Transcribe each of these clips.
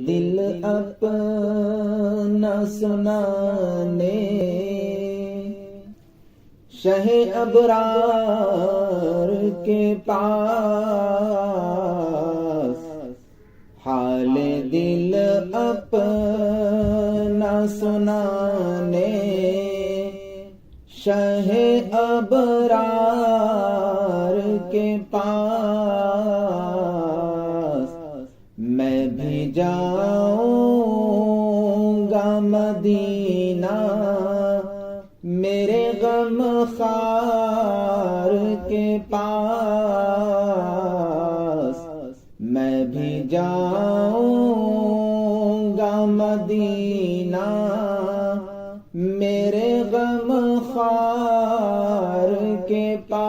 دل اپنا سنانے شہ ابرار کے پاس، حال دل اپنا سنانے شہ ابرار کے پاس، میں بھی جاؤں گا مدینہ میرے غم خار کے پاس، میں بھی جاؤں گا مدینہ میرے غم خار کے پاس،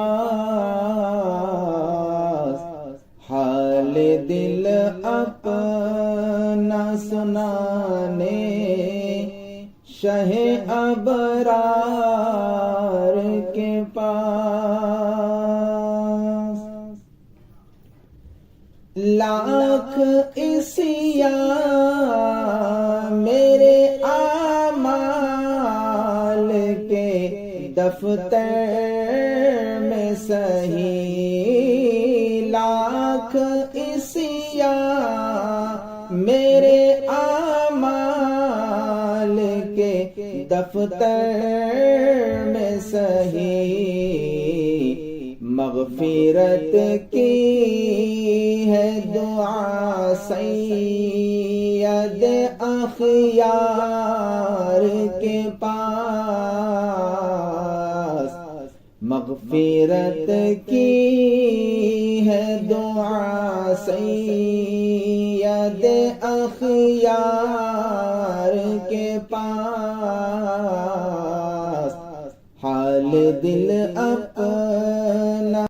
حال دل اپنا سنانے شہ ابرار کے پاس، لاکھ عصیاں میرے اعمال کے دفتر میں سہی، لاکھ عصیاں میرے اعمال کے دفتر میں سہی، مغفرت کی ہے دعا سید اخیار کے پاس، مغفرت کی ہے دعا سید اخیار کے پاس، حال دل اپنا